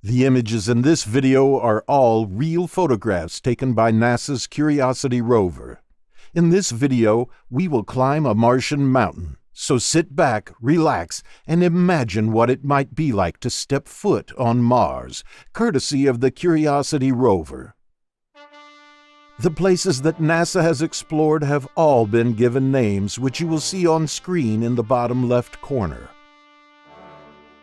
The images in this video are all real photographs taken by NASA's Curiosity Rover. In this video, we will climb a Martian mountain, so sit back, relax, and imagine what it might be like to step foot on Mars, courtesy of the Curiosity Rover. The places that NASA has explored have all been given names, which you will see on screen in the bottom left corner.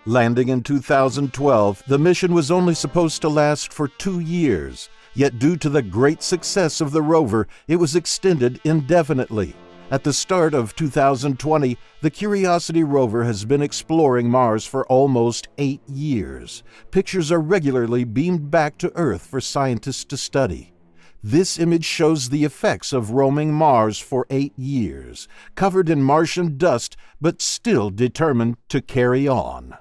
Landing in 2012, the mission was only supposed to last for 2 years, yet due to the great success of the rover, it was extended indefinitely. At the start of 2020, the Curiosity Rover has been exploring Mars for almost 8 years. Pictures are regularly beamed back to Earth for scientists to study. This image shows the effects of roaming Mars for 8 years, covered in Martian dust, but still determined to carry on.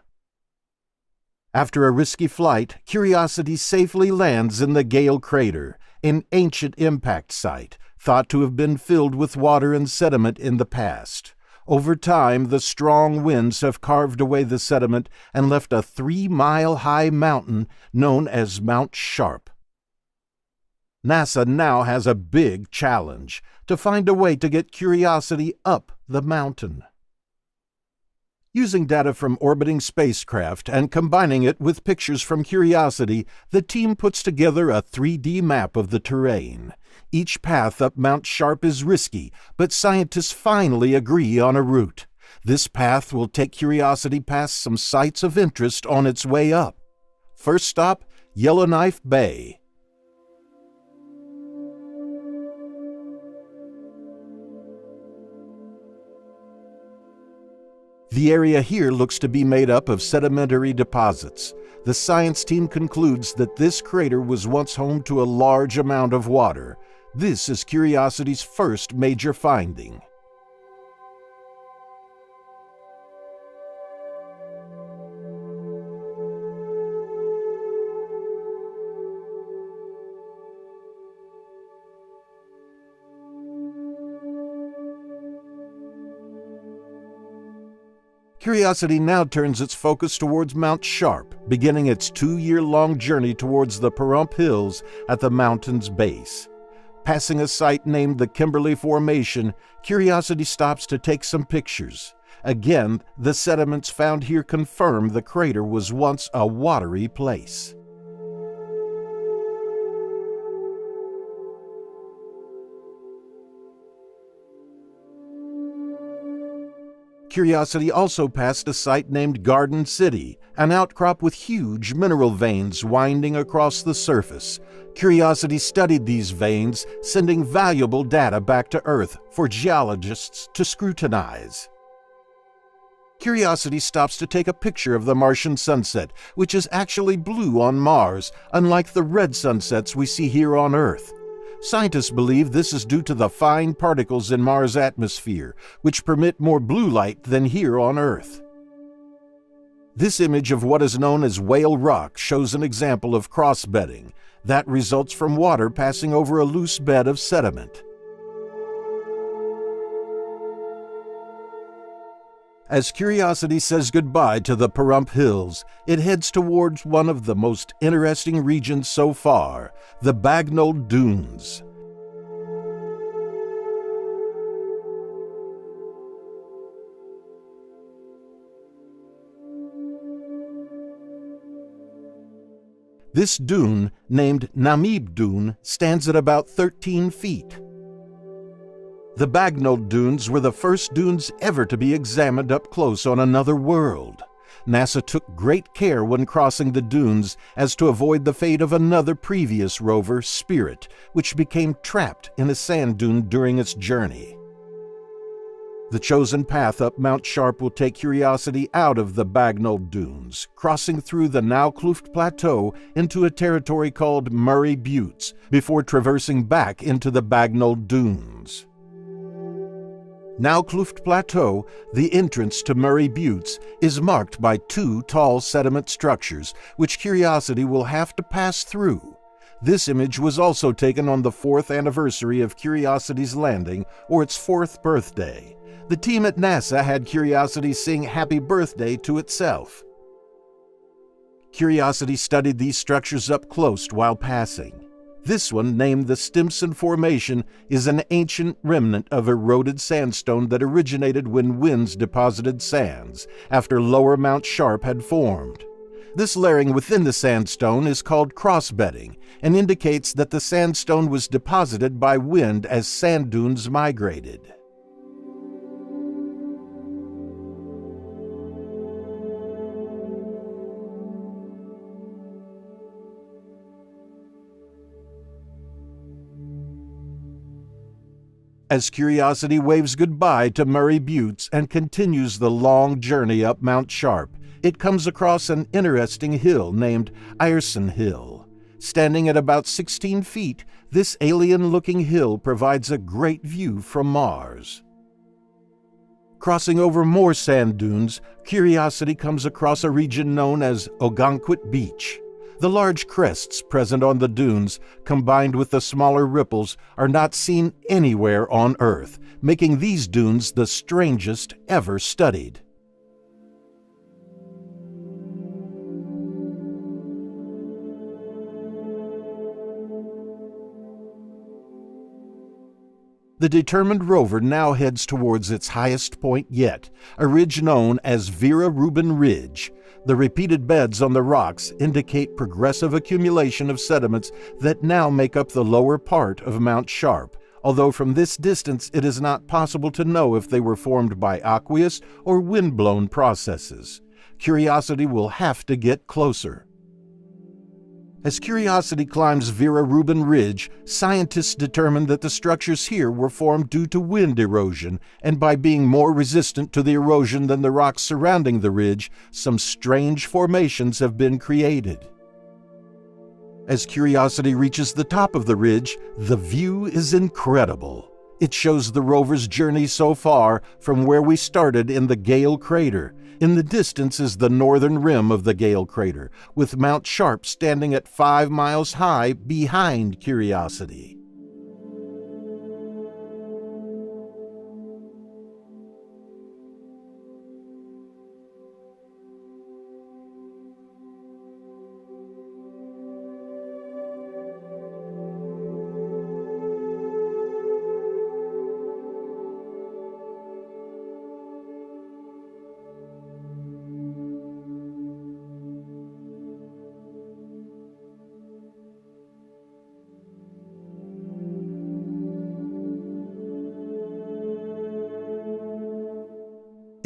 After a risky flight, Curiosity safely lands in the Gale Crater, an ancient impact site, thought to have been filled with water and sediment in the past. Over time, the strong winds have carved away the sediment and left a 3-mile-high mountain known as Mount Sharp. NASA now has a big challenge: to find a way to get Curiosity up the mountain. Using data from orbiting spacecraft and combining it with pictures from Curiosity, the team puts together a 3D map of the terrain. Each path up Mount Sharp is risky, but scientists finally agree on a route. This path will take Curiosity past some sites of interest on its way up. First stop, Yellowknife Bay. The area here looks to be made up of sedimentary deposits. The science team concludes that this crater was once home to a large amount of water. This is Curiosity's first major finding. Curiosity now turns its focus towards Mount Sharp, beginning its 2-year-long journey towards the Pahrump Hills at the mountain's base. Passing a site named the Kimberley Formation, Curiosity stops to take some pictures. Again, the sediments found here confirm the crater was once a watery place. Curiosity also passed a site named Garden City, an outcrop with huge mineral veins winding across the surface. Curiosity studied these veins, sending valuable data back to Earth for geologists to scrutinize. Curiosity stops to take a picture of the Martian sunset, which is actually blue on Mars, unlike the red sunsets we see here on Earth. Scientists believe this is due to the fine particles in Mars' atmosphere, which permit more blue light than here on Earth. This image of what is known as whale rock shows an example of cross-bedding. That results from water passing over a loose bed of sediment. As Curiosity says goodbye to the Pahrump Hills, it heads towards one of the most interesting regions so far, the Bagnold Dunes. This dune, named Namib Dune, stands at about 13 feet. The Bagnold Dunes were the first dunes ever to be examined up close on another world. NASA took great care when crossing the dunes as to avoid the fate of another previous rover, Spirit, which became trapped in a sand dune during its journey. The chosen path up Mount Sharp will take Curiosity out of the Bagnold Dunes, crossing through the Naukluft Plateau into a territory called Murray Buttes, before traversing back into the Bagnold Dunes. Naukluft Plateau, the entrance to Murray Buttes, is marked by 2 tall sediment structures, which Curiosity will have to pass through. This image was also taken on the 4th anniversary of Curiosity's landing, or its 4th birthday. The team at NASA had Curiosity sing Happy Birthday to itself. Curiosity studied these structures up close while passing. This one, named the Stimson Formation, is an ancient remnant of eroded sandstone that originated when winds deposited sands after Lower Mount Sharp had formed. This layering within the sandstone is called crossbedding and indicates that the sandstone was deposited by wind as sand dunes migrated. As Curiosity waves goodbye to Murray Buttes and continues the long journey up Mount Sharp, it comes across an interesting hill named Ierson Hill. Standing at about 16 feet, this alien-looking hill provides a great view from Mars. Crossing over more sand dunes, Curiosity comes across a region known as Ogunquit Beach. The large crests present on the dunes, combined with the smaller ripples, are not seen anywhere on Earth, making these dunes the strangest ever studied. The determined rover now heads towards its highest point yet, a ridge known as Vera Rubin Ridge. The repeated beds on the rocks indicate progressive accumulation of sediments that now make up the lower part of Mount Sharp, although from this distance it is not possible to know if they were formed by aqueous or wind-blown processes. Curiosity will have to get closer. As Curiosity climbs Vera Rubin Ridge, scientists determined that the structures here were formed due to wind erosion, and by being more resistant to the erosion than the rocks surrounding the ridge, some strange formations have been created. As Curiosity reaches the top of the ridge, the view is incredible. It shows the rover's journey so far from where we started in the Gale Crater. In the distance is the northern rim of the Gale Crater, with Mount Sharp standing at 5 miles high behind Curiosity.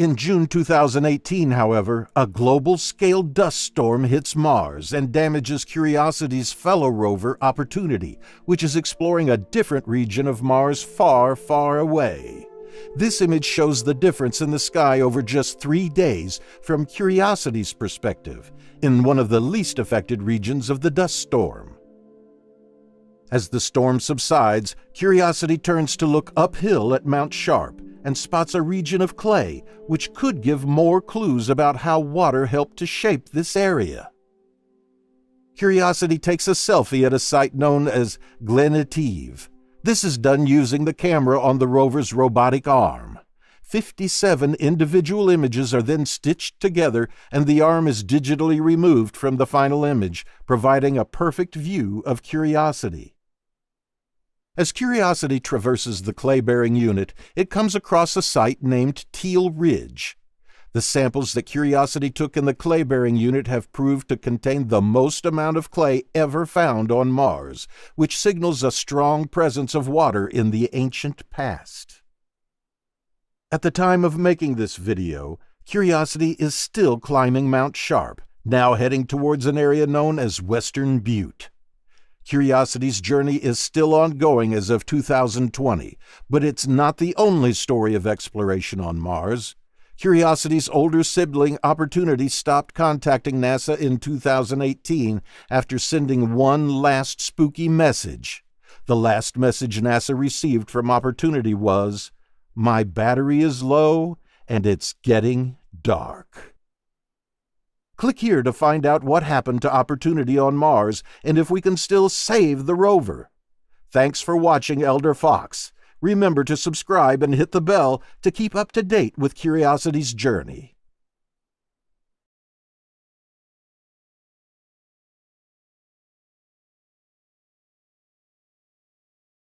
In June 2018, however, a global-scale dust storm hits Mars and damages Curiosity's fellow rover Opportunity, which is exploring a different region of Mars far, far away. This image shows the difference in the sky over just 3 days from Curiosity's perspective, in one of the least affected regions of the dust storm. As the storm subsides, Curiosity turns to look uphill at Mount Sharp and spots a region of clay, which could give more clues about how water helped to shape this area. Curiosity takes a selfie at a site known as Glenelg. This is done using the camera on the rover's robotic arm. 57 individual images are then stitched together, and the arm is digitally removed from the final image, providing a perfect view of Curiosity. As Curiosity traverses the clay-bearing unit, it comes across a site named Teal Ridge. The samples that Curiosity took in the clay-bearing unit have proved to contain the most amount of clay ever found on Mars, which signals a strong presence of water in the ancient past. At the time of making this video, Curiosity is still climbing Mount Sharp, now heading towards an area known as Western Butte. Curiosity's journey is still ongoing as of 2020, but it's not the only story of exploration on Mars. Curiosity's older sibling Opportunity stopped contacting NASA in 2018 after sending one last spooky message. The last message NASA received from Opportunity was, "My battery is low and it's getting dark." Click here to find out what happened to Opportunity on Mars and if we can still save the rover. Thanks for watching, Elder Fox. Remember to subscribe and hit the bell to keep up to date with Curiosity's journey.